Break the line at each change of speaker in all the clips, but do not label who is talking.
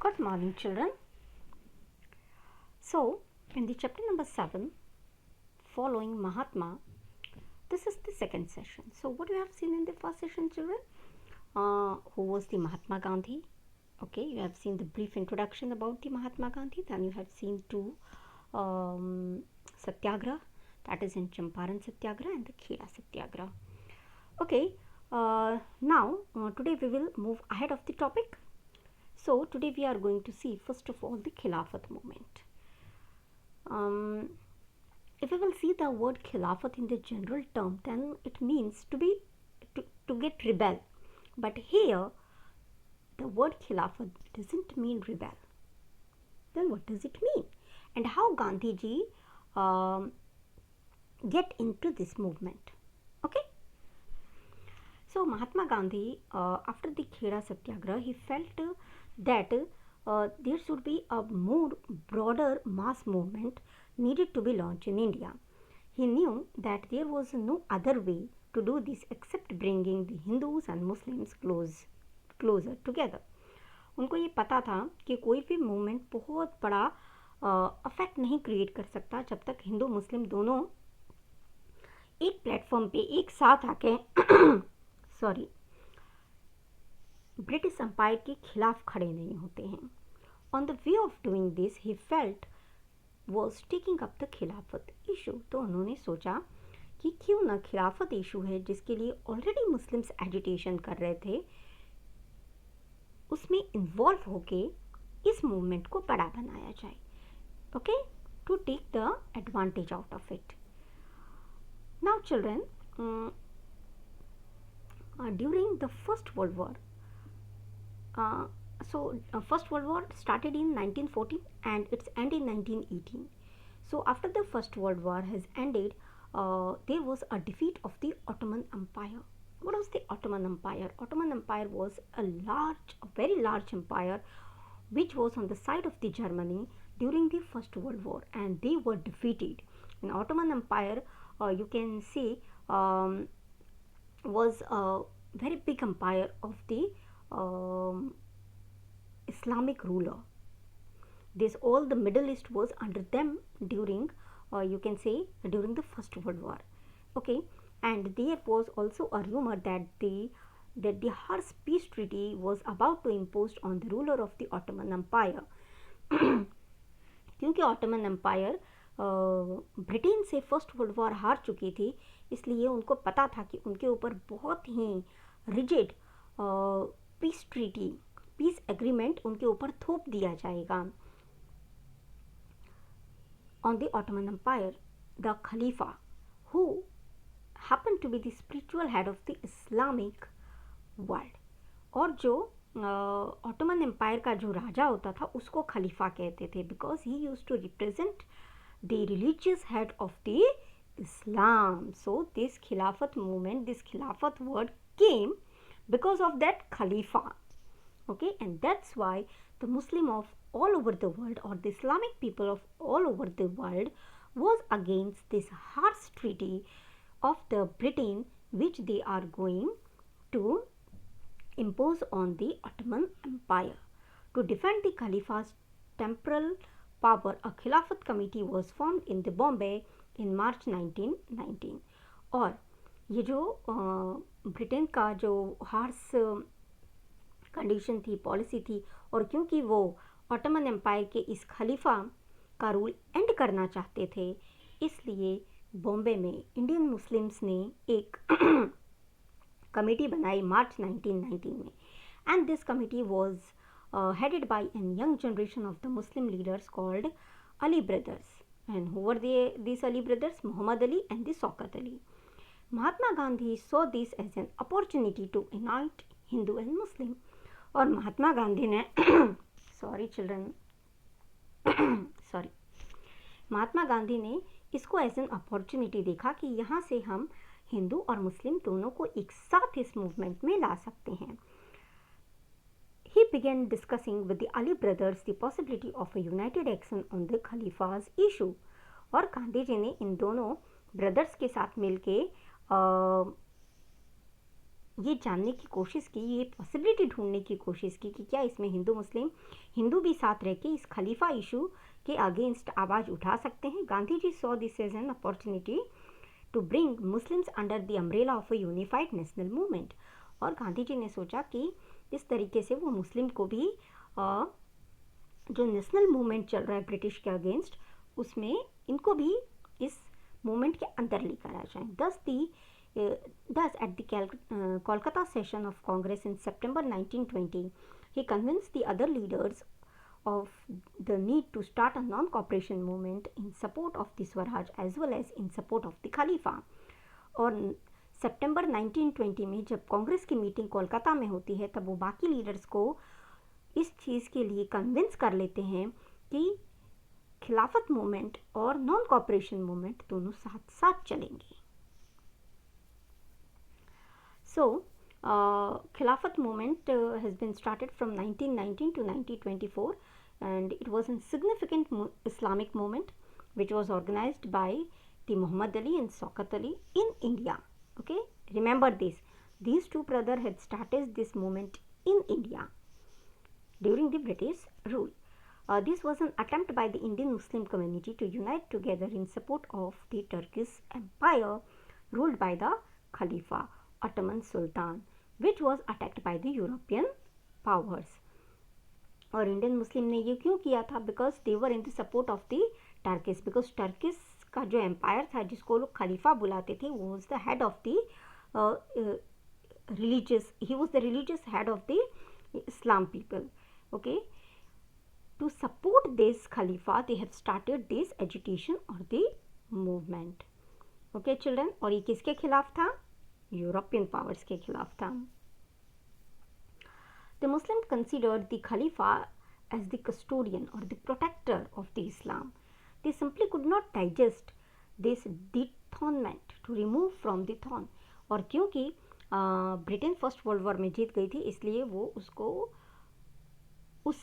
Good morning, children. So, in the chapter number 7, Following Mahatma, this is the second session. So, what you have seen in the first session, children? Who was the Mahatma Gandhi? Okay, you have seen the brief introduction about the Mahatma Gandhi. Then you have seen two Satyagraha, that is in Champaran Satyagraha and the Kheda Satyagraha. Okay, now today we will move ahead of the topic. So today we are going to see first of all the Khilafat movement. If we will see the word Khilafat in the general term, then it means to get rebel. But here the word Khilafat doesn't mean rebel. Then what does it mean? And how Gandhiji get into this movement? Okay. So Mahatma Gandhi, after the Kheda Satyagraha, he felt that there should be a more broader mass movement needed to be launched in India. He knew that there was no other way to do this except bringing the Hindus and Muslims closer together. उनको ये पता था कि कोई भी movement बहुत बड़ा affect नहीं क्रिएट कर सकता जब तक हिंदू मुस्लिम दोनों एक प्लेटफॉर्म पे एक साथ आके सॉरी ब्रिटिश एम्पायर के खिलाफ खड़े नहीं होते हैं. On the way of doing this he felt was taking up the खिलाफत इशू. तो उन्होंने सोचा कि क्यों ना खिलाफत इशू है जिसके लिए ऑलरेडी मुस्लिम्स एजिटेशन कर रहे थे, उसमें इन्वॉल्व होके इस मूवमेंट को बड़ा बनाया जाए. Okay, to take the advantage out of it. Now children, during the First World War, First World War started in 1914 and it's ended in 1918. So after the First World War has ended, there was a defeat of the Ottoman Empire. What was the Ottoman Empire? Ottoman Empire was a very large empire which was on the side of the Germany during the First World War, and they were defeated. In Ottoman Empire, you can see was a very big empire of the Islamic ruler. All the Middle East was under them during you can say during the First World War. Okay, and there was also a rumor that the harsh peace treaty was about to imposed on the ruler of the Ottoman Empire. क्योंकि Ottoman empire Britain से first world war हार चुकी थी, इसलिए उनको पता था कि उनके ऊपर बहुत ही रिजिड पीस एग्रीमेंट उनके ऊपर थोप दिया जाएगा. On the Ottoman empire, the खलीफा who happen to be the spiritual head of the Islamic world, और जो ऑटोमन एम्पायर का जो राजा होता था उसको खलीफा कहते थे, because he used to represent the religious head of the Islam. So this Khilafat movement, this Khilafat word came because of that Khalifa. Okay, and that's why the Muslim of all over the world, or the Islamic people of all over the world, was against this harsh treaty of the Britain which they are going to impose on the Ottoman Empire. To defend the Khalifa's temporal power, a Khilafat committee was formed in the Bombay in March 1919. और ये जो Britain का जो harsh condition थी, policy थी, और क्योंकि वो ऑटोमन एम्पायर के इस खलीफा का रूल एंड करना चाहते थे, इसलिए बॉम्बे में इंडियन मुस्लिम्स ने एक कमेटी बनाई मार्च 1919 में. And this committee was headed by a young generation of the Muslim leaders called Ali brothers. And who were these Ali brothers? Muhammad Ali and the Shaukat Ali. Mahatma Gandhi saw this as an opportunity to unite Hindu and Muslim. और महात्मा गांधी ने sorry children Mahatma Gandhi ने इसको as an opportunity देखा कि यहाँ से हम हिंदू और मुस्लिम दोनों को एक साथ इस मूवमेंट में ला सकते हैं. He began discussing with the Ali brothers the possibility of a united action on the Khalifa's issue. और गांधी जी ने इन दोनों ब्रदर्स के साथ मिलके ये जानने की कोशिश की, ये पॉसिबिलिटी ढूंढने की कोशिश की कि क्या इसमें हिंदू भी साथ रह के इस खलीफा इशू के अगेंस्ट आवाज़ उठा सकते हैं. Gandhi ji saw this as an opportunity to bring Muslims under the umbrella of a unified national movement. और गांधी जी ने सोचा कि इस तरीके से वो मुस्लिम को भी जो नेशनल मूवमेंट चल रहा है ब्रिटिश के अगेंस्ट, उसमें इनको भी इस मूवमेंट के अंदर लेकर आ जाएं. Thus, at the Kolkata session of Congress in September 1920, he convinced the other leaders of the need to start a non-cooperation movement in support of the Swaraj as well as in support of the Khalifa. और सितंबर 1920 में जब कांग्रेस की meeting Kolkata में होती है, तब वो बाकी लीडर्स को इस चीज़ के लिए कन्विंस कर लेते हैं कि खिलाफत मूवमेंट और नॉन कॉपरेशन मूवमेंट दोनों साथ साथ चलेंगे. So, Khilafat movement has been started from 1919 to 1924, and it was a significant Islamic movement which was organized by the Muhammad Ali and Shaukat Ali in India. Okay, remember this. These two brothers had started this movement in India during the British rule. This was an attempt by the Indian Muslim community to unite together in support of the Turkish Empire ruled by the Khalifa Ottoman Sultan, which was attacked by the European powers. और Indian Muslim ने ये क्यों किया था? Because they were in the support of the Turkish. Because Turkish का जो empire था, जिसको लोग खलीफा बुलाते थे, वो was the head of the religious, he was the religious head of the Islam people. Okay, to support this Khalifa, they have started this agitation or the movement. Okay children, और ये किसके खिलाफ था? यूरोपियन पावर्स के खिलाफ था. The Muslim considered the Khalifa as the custodian or the protector of the Islam. They simply could not digest this dethronement to remove from the throne. और क्योंकि ब्रिटेन फर्स्ट वर्ल्ड वॉर में जीत गई थी, इसलिए वो उसको उस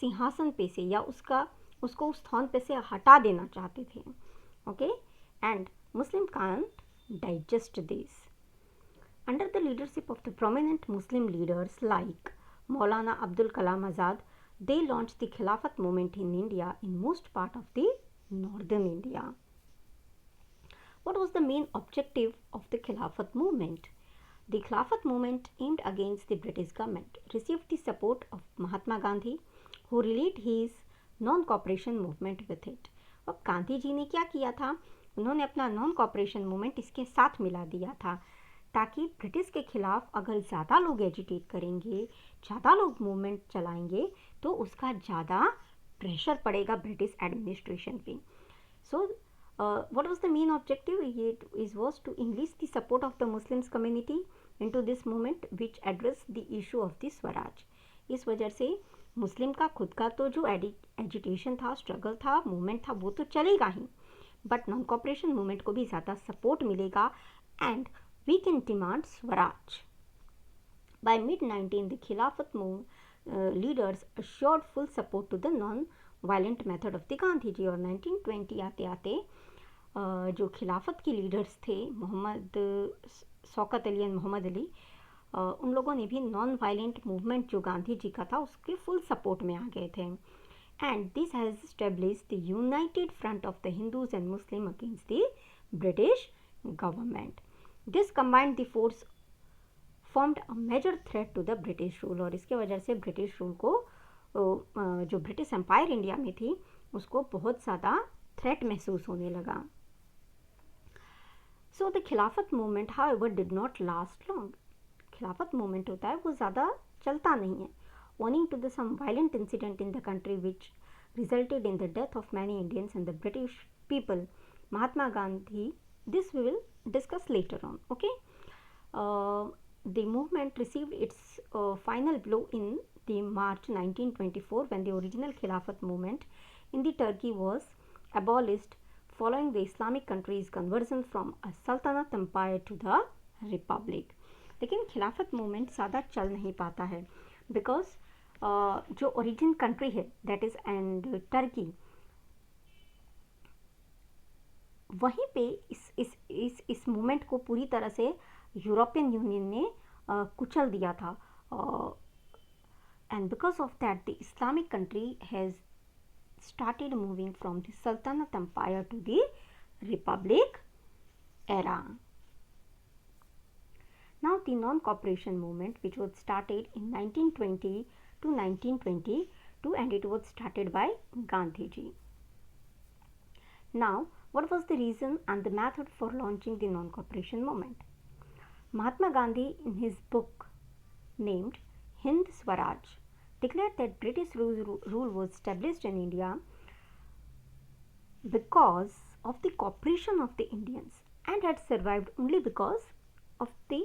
सिंहासन पे से या उसको उस थ्रोन पे से हटा देना चाहते थे. Okay, and Muslim can't digest this. Under the leadership of the prominent Muslim leaders like Maulana Abdul Kalam Azad, they launched the Khilafat movement in India in most part of the northern India. What was the main objective of the Khilafat movement? The Khilafat movement, aimed against the British government, received the support of Mahatma Gandhi, who relayed his non-cooperation movement with it. और गांधी जी ने क्या किया था? उन्होंने अपना non cooperation movement इसके साथ मिला दिया था, ताकि ब्रिटिश के खिलाफ अगर ज़्यादा लोग एजिटेट करेंगे, ज़्यादा लोग मूवमेंट चलाएंगे, तो उसका ज़्यादा प्रेशर पड़ेगा ब्रिटिश एडमिनिस्ट्रेशन पे. So what was the main objective? It was to increase the support of the Muslims community into this movement which address the issue of the swaraj. इस वजह से मुस्लिम का खुद का तो जो एजिटेशन था, स्ट्रगल था, मूवमेंट था, वो तो चलेगा ही, बट नॉन कॉपरेशन मूवमेंट को भी ज़्यादा सपोर्ट मिलेगा and we can demand Swaraj. By mid-19, the Khilafat leaders assured full support to the non-violent method of the Gandhi ji. और 1920 आते आते जो खिलाफत की लीडर्स थे, शौकत अली एंड मोहम्मद अली, उन लोगों ने भी नॉन वायलेंट मूवमेंट जो गांधी जी का था उसके फुल सपोर्ट में आ गए थे. And this has established the United front of the Hindus and Muslim against the British government. This combined the force formed a major threat to the British rule. और इसके वजह से ब्रिटिश रूल को, जो British empire India में थी, उसको बहुत ज़्यादा थ्रेट महसूस होने लगा. सो द खिलाफत movement however did not last long. खिलाफत मूवमेंट होता है वो ज़्यादा चलता नहीं है. owing to the some violent incident in the country which resulted in the death of many Indians and the British people, Mahatma Gandhi, this we will discuss later on. Okay, the movement received its final blow in the March 1924 when the original Khilafat movement in the Turkey was abolished following the Islamic country's conversion from a Sultanate empire to the Republic. लेकिन खिलाफत movement ज़्यादा चल नहीं पाता है because जो origin country है that is and Turkey, वहीं पे इस मूवमेंट को पूरी तरह से यूरोपियन यूनियन ने कुचल दिया था, and because of that the Islamic country has started moving from the Sultanate Empire to the Republic era. Now the non-cooperation movement, which was started in 1920 to 1922, and it was started by Gandhiji. Now, what was the reason and the method for launching the non-cooperation movement? Mahatma Gandhi, in his book named Hind Swaraj, declared that British rule was established in India because of the cooperation of the Indians, and had survived only because of the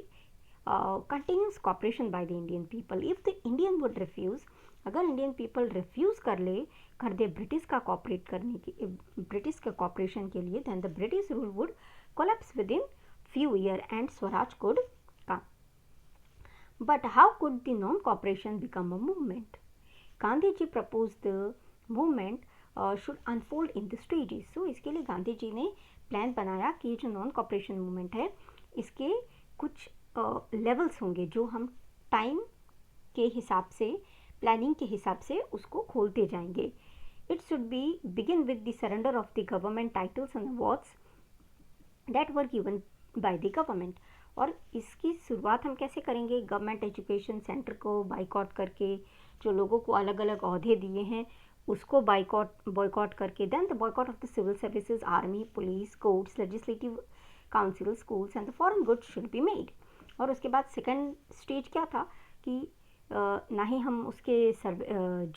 continuous cooperation by the Indian people. If the Indian would refuse, अगर Indian people refuse कर दे British का cooperate करने की, British के corporation के लिए, then the British rule would collapse within few years and Swaraj could come. But how could the non-cooperation become a movement? Gandhi ji proposed the movement should unfold in the stages. So इसके लिए गांधी जी ने plan बनाया कि ये जो non cooperation movement है इसके कुछ लेवल्स होंगे जो हम टाइम के हिसाब से, प्लानिंग के हिसाब से उसको खोलते जाएंगे. It should be begin with the surrender of the government titles and awards that were given by the government. और इसकी शुरुआत हम कैसे करेंगे? गवर्नमेंट एजुकेशन सेंटर को बाइकआउट करके, जो लोगों को अलग अलग ओहदे दिए हैं उसको बॉयकॉट करके. Then the boycott of the civil services, army, police, courts, legislative council, schools and the foreign goods should be made. और उसके बाद सेकंड स्टेज क्या था कि ना ही हम उसके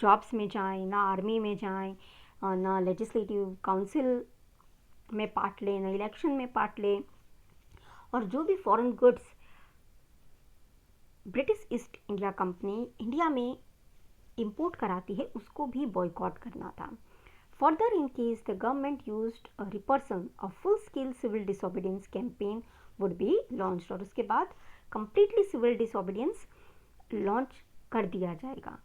जॉब्स में जाएं, ना आर्मी में जाएं, ना लेजिस्लेटिव काउंसिल में पार्ट लें, ना इलेक्शन में पार्ट लें, और जो भी foreign goods British East India company India में इंपोर्ट कराती है उसको भी बॉयकॉट करना था. Further, in case the government used a repression, a full scale civil disobedience campaign would be launched. और उसके बाद कंप्लीटली सिविल डिसोबीडियंस लॉन्च कर दिया जाएगा.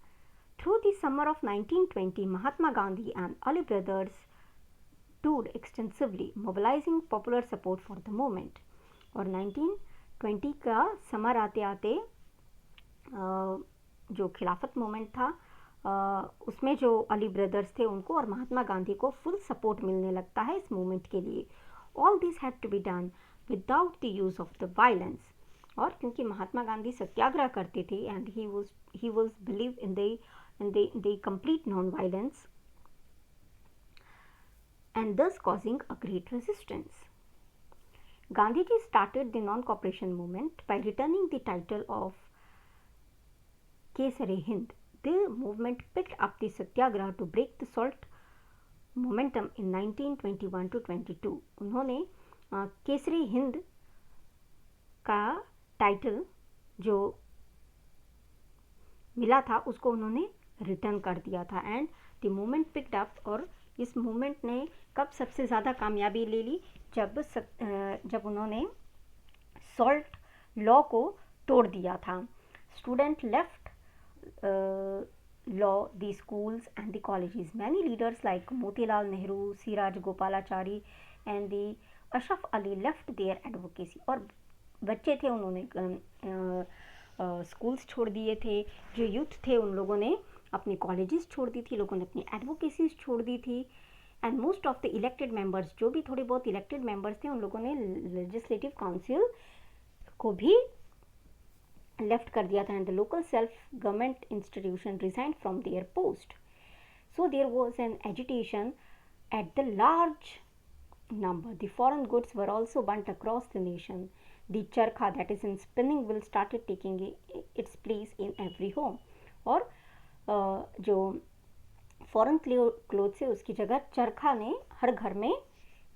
Through the summer of 1920, Mahatma Gandhi and Ali brothers toured extensively, mobilizing popular support for the movement. और 1920 का summer आते आते जो खिलाफत मूवमेंट था उसमें जो अली ब्रदर्स थे उनको और महात्मा गांधी को फुल सपोर्ट मिलने लगता है इस मूवमेंट के लिए. All this had to be done without the use of the violence. और क्योंकि महात्मा गांधी सत्याग्रह करते थे and he was believe in the complete non violence and thus causing a great resistance. Gandhiji started the non-cooperation movement by returning the title of Kesari Hind. The movement picked up the satyagraha to break the salt momentum in 1921 to 22. उन्होंने केसरी हिंद का title जो मिला था उसको उन्होंने return कर दिया था and the movement picked up. और इस मूवमेंट ने कब सबसे ज़्यादा कामयाबी ले ली? जब उन्होंने सॉल्ट लॉ को तोड़ दिया था. Student left law, the schools and the colleges. Many leaders like Motilal Nehru, C Rajagopalachari and the Ashraf Ali left their advocacy. और बच्चे थे उन्होंने स्कूल्स छोड़ दिए थे, जो यूथ थे उन लोगों ने अपनी कॉलेजेस छोड़ दी थी, लोगों ने अपनी एडवोकेसीज छोड़ दी थी. And most of the elected members, जो भी थोड़े बहुत इलेक्टेड मेंबर्स थे उन लोगों ने लेजिस्लेटिव काउंसिल को भी लेफ्ट कर दिया था. And the local self government institution resigned from their post. So there was an agitation at the large number. The foreign goods were also burnt across the nation. The charkha, that is in spinning wheel, started taking its place in every home. और जो foreign cloth से उसकी जगह चरखा ने हर घर में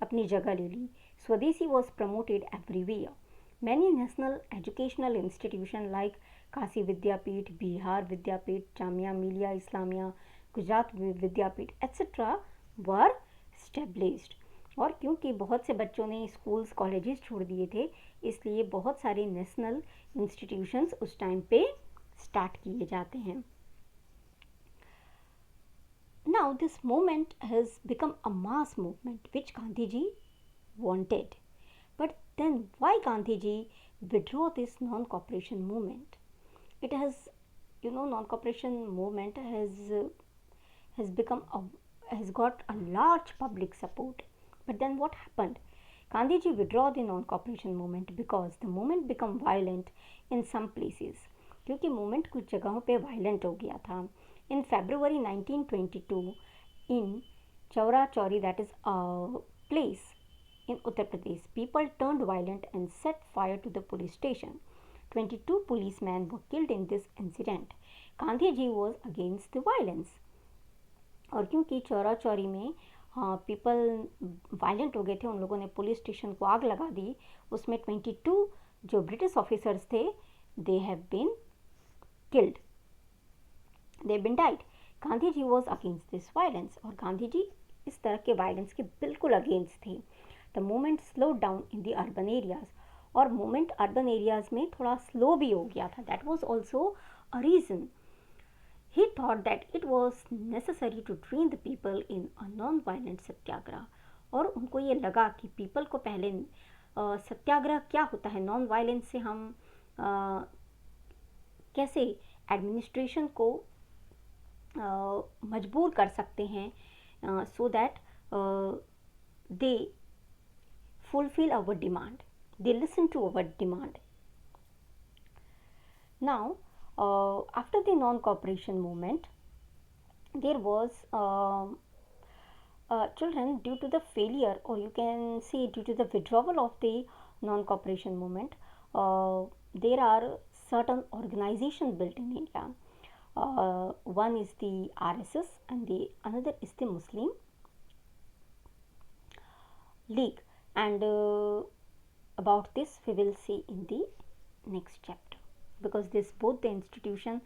अपनी जगह ले ली. Swadeshi was promoted everywhere. Many national educational institution like Kashi Vidyapeeth, Bihar Vidyapeeth, Jamia Millia Islamia, Gujarat Vidyapeeth etcetera were established. और क्योंकि बहुत से बच्चों ने स्कूल्स कॉलेजेस छोड़ दिए थे इसलिए बहुत सारे नेशनल इंस्टीट्यूशंस उस टाइम पे स्टार्ट किए जाते हैं. Now this movement has become a mass movement which Gandhiji wanted. But then why Gandhiji withdraw this non-cooperation movement. It has, non-cooperation movement has become has got a large public support. But then what happened? Gandhiji withdraw the non-cooperation movement because the movement become violent in some places. क्योंकि movement कुछ जगहों पे violent हो गया था. In February 1922, in Chaura Chauri, that is a place in Uttar Pradesh, people turned violent and set fire to the police station. 22 policemen were killed in this incident. Gandhiji was against the violence. और क्योंकि चौरा चौरी में people violent हो गए थे, उन लोगों ने police station को आग लगा दी. उसमें 22 जो ब्रिटिश ऑफिसर्स थे, they have been killed, they been died. Gandhi ji was against this violence, और गांधी जी इस तरह के वायलेंस के बिल्कुल अगेंस्ट थे. The movement slow down in the urban areas, और मूवमेंट अर्बन एरियाज में थोड़ा स्लो भी हो गया था. That was also a reason. He thought that it was necessary to train the people in a non-violent सत्याग्रह. और उनको ये लगा कि पीपल को पहले सत्याग्रह क्या होता है, नॉन वायलेंस से हम कैसे एडमिनिस्ट्रेशन को मजबूर कर सकते हैं, so that they fulfil our demand, they listen to our demand. Now, after the non-cooperation movement, there was children, due to the failure, or you can say due to the withdrawal of the non-cooperation movement, there are certain organizations built in India. One is the RSS and the another is the Muslim League, and about this we will see in the next chapter, because this both the institution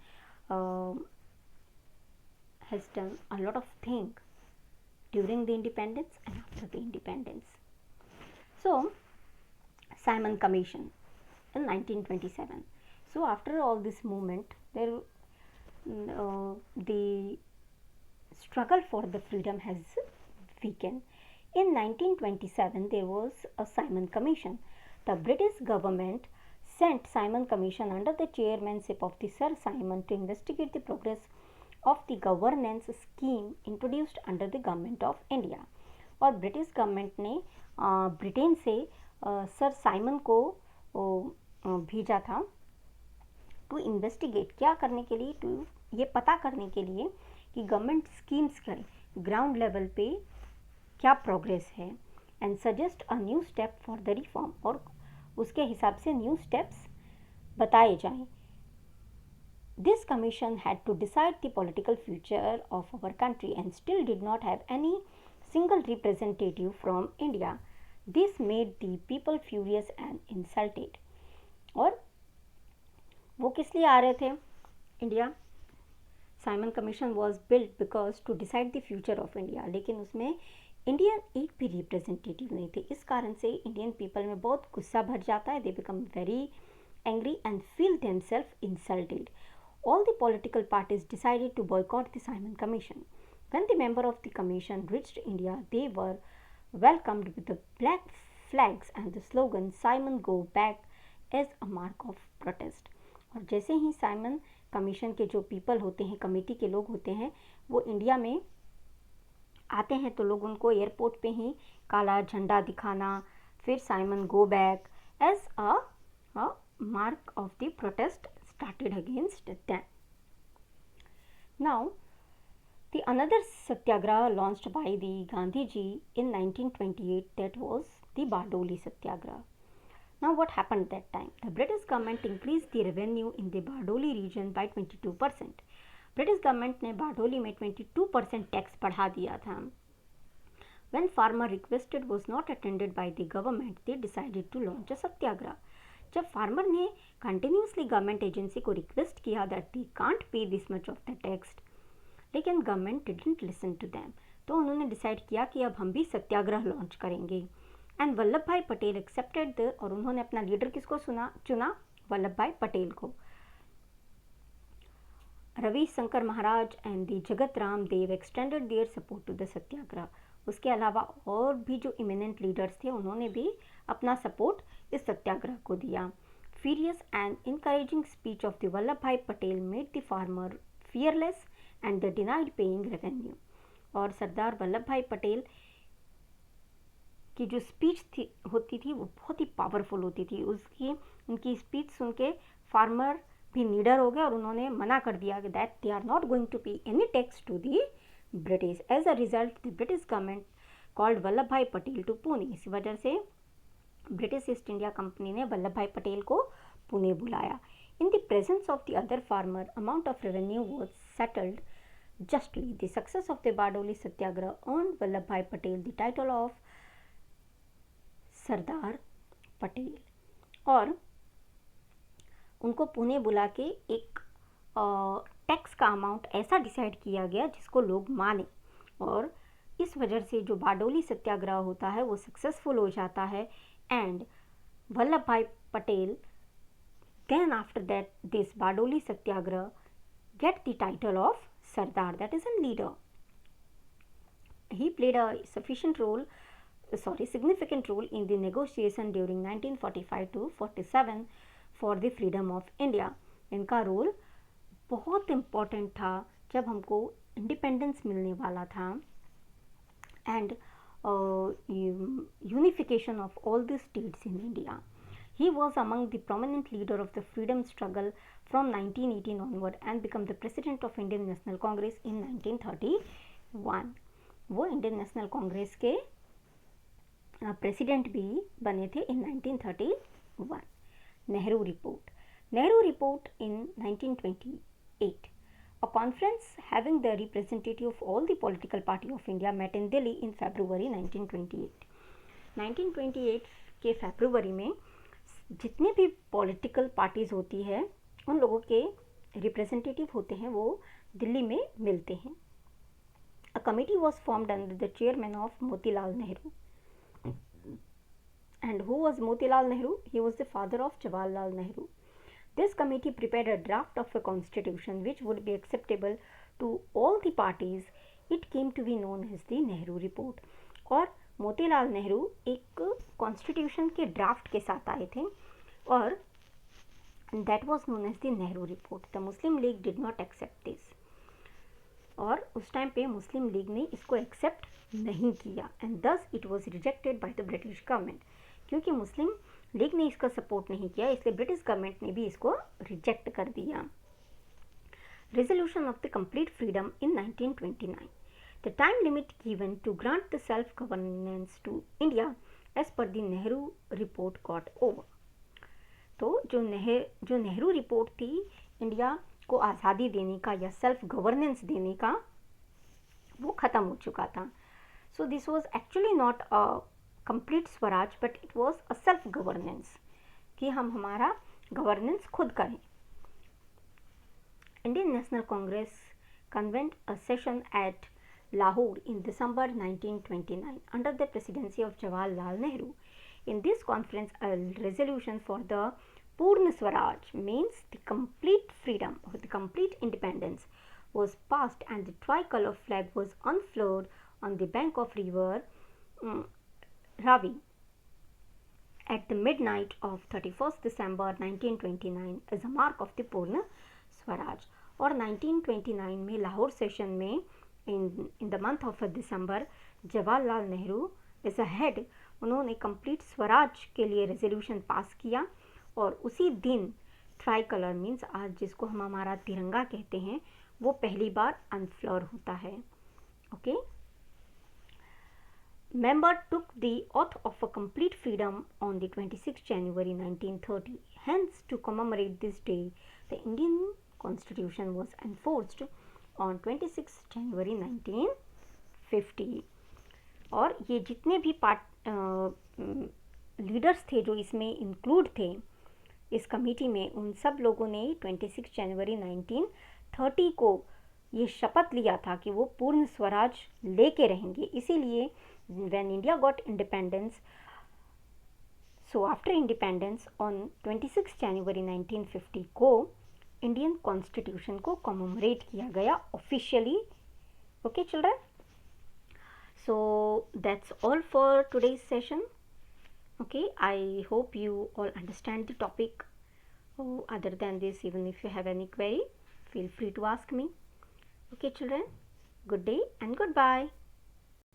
has done a lot of things during the independence and after the independence. So, Simon Commission in 1927. So, after all this movement, there the struggle for the freedom has weakened. In 1927, there was a Simon Commission. The British government sent Simon Commission under the chairmanship of the Sir Simon to investigate the progress of the governance scheme introduced under the government of India. और British government ने Britain से sir Simon को भेजा था to investigate, क्या करने के लिए, टू ये पता करने के लिए कि गवर्नमेंट स्कीम्स के ग्राउंड लेवल पे क्या प्रोग्रेस है, and suggest a new step for the reform, और उसके हिसाब से न्यू स्टेप्स बताए जाएं. This commission had to decide the political future of our country and still did not have any single representative from India. This made the people furious and insulted. और वो किस लिए आ रहे थे India? Simon commission was built because to decide the future of India, लेकिन उसमें Indian एक भी रिप्रेजेंटेटिव नहीं थे. इस कारण से इंडियन पीपल में बहुत गुस्सा भर जाता है. They become very angry and feel themselves insulted. All the political parties decided to boycott the Simon Commission. When the member of the commission reached India, they were welcomed with the black flags and the slogan "Simon go back" as a mark of protest. और जैसे ही Simon commission के जो people होते हैं, committee के लोग होते हैं, वो इंडिया में आते हैं तो लोग उनको एयरपोर्ट पे ही काला झंडा दिखाना, फिर Simon go back as a mark of the protest started against them. Now, the another satyagraha launched by the Gandhiji in 1928, that was the Bardoli Satyagraha. Now, what happened that time? The British government increased the revenue in the Bardoli region by 22%. British government ने बारडोली में 22% tax बढ़ा दिया था. When farmer requested was not attended by the government, they decided to launch a satyagraha. जब farmer ने continuously government agency को request किया that they can't pay this much of the tax, लेकिन government didn't listen to them, तो उन्होंने decide किया कि अब हम भी सत्याग्रह लॉन्च करेंगे. And Vallabh Bhai Patel accepted the, और उन्होंने अपना लीडर किसको चुना? वल्लभ भाई पटेल को. Ravi Shankar Maharaj and the Jagat Ram Dev extended their support to the satyagraha. उसके अलावा और भी जो इमिनेंट लीडर्स थे, उन्होंने भी अपना सपोर्ट इस सत्याग्रह को दिया. furious and encouraging speech of the Vallabhbhai Patel made the farmer fearless and they denied paying revenue. और सरदार वल्लभ भाई पटेल की जो स्पीच थी होती थी वो बहुत ही पावरफुल होती थी. उनकी स्पीच सुन के फार्मर भी निडर हो गए और उन्होंने मना कर दिया कि that they are not going to pay any tax to the British. As a result the British government called Vallabh Bhai Patel to Pune. इस वजह से ब्रिटिश ईस्ट इंडिया कंपनी ने वल्लभ भाई पटेल को पुणे बुलाया. In the presence of the other farmer amount of revenue was settled justly. The success of the Bardoli Satyagraha earned Vallabhbhai Patel the title of Sardar Patel. और उनको पुणे बुला के एक टैक्स का अमाउंट ऐसा डिसाइड किया गया जिसको लोग माने और इस वजह से जो बारडोली सत्याग्रह होता है वो सक्सेसफुल हो जाता है. And Vallabh Bhai Patel then after that this Bardoli satyagraha get the title of Sardar, that is a leader. He played a significant role in the negotiation during 1945 to 47 for the freedom of India. इनका रोल बहुत important था जब हमको independence मिलने वाला था and unification of all the states in India. He was among the prominent leader of the freedom struggle from 1918 onward and became the president of Indian National Congress in 1931. वो Indian national Congress के president भी बने थे in 1931. Nehru report in 1928. A conference having the representative of all the political party of India met in Delhi in February 1928. 1928 के फरवरी में जितने भी political parties होती है उन लोगों के रिप्रेजेंटेटिव होते हैं वो दिल्ली में मिलते हैं. A committee was formed under the chairman of Motilal Nehru. And who was Motilal Nehru? He was the father of Jawaharlal Nehru. This committee prepared a draft of a constitution which would be acceptable to all the parties. It came to be known as the Nehru report. और मोतीलाल नेहरू एक constitution के draft के साथ आए थे और that was known as the Nehru report. The Muslim league did not accept this. और उस टाइम पे मुस्लिम लीग ने इसको एक्सेप्ट नहीं किया and thus it was rejected by the British government. क्योंकि मुस्लिम लीग ने इसका सपोर्ट नहीं किया इसलिए ब्रिटिश गवर्नमेंट ने भी इसको रिजेक्ट कर दिया. Resolution of the complete freedom in 1929. The time limit given to grant the self-governance to India as per the Nehru report got over. तो जो नेहरू रिपोर्ट थी इंडिया को आज़ादी देने का या सेल्फ गवर्नेंस देने का वो ख़त्म हो चुका था. So this was actually not a complete Swaraj but it was a self governance कि हम हमारा गवर्नेंस खुद करें. Indian national Congress convened a session at Lahore in December 1929 under the presidency of Jawaharlal Nehru. In this conference, a resolution for the Purna Swaraj means the complete freedom or the complete independence was passed and the tricolor flag was unfurled on the bank of river Ravi at the midnight of 31st December 1929 as a mark of the Purna Swaraj. और 1929 में Lahore session में in the month of December Jawaharlal Nehru as a head उन्होंने complete swaraj के लिए resolution pass किया और उसी दिन ट्राई कलर मीन्स आज जिसको हम हमारा तिरंगा कहते हैं वो पहली बार अनफ्लोर होता है. Okay. Member took the oath of a complete freedom on the 26th January 1930. Hence, to commemorate this day, the Indian Constitution was enforced on 26 January 1950. और ये जितने भी लीडर्स थे जो इसमें इंक्लूड थे इस कमेटी में उन सब लोगों ने 26 जनवरी 1930 को ये शपथ लिया था कि वो पूर्ण स्वराज लेके रहेंगे. इसीलिए when India got independence, so after independence on 26 January 1950 को इंडियन कॉन्स्टिट्यूशन को कॉमेमोरेट किया गया officially. Okay children, so that's all for today's session. Okay, I hope you all understand the topic Other than this, even if you have any query, feel free to ask me. Okay, children, good day and goodbye.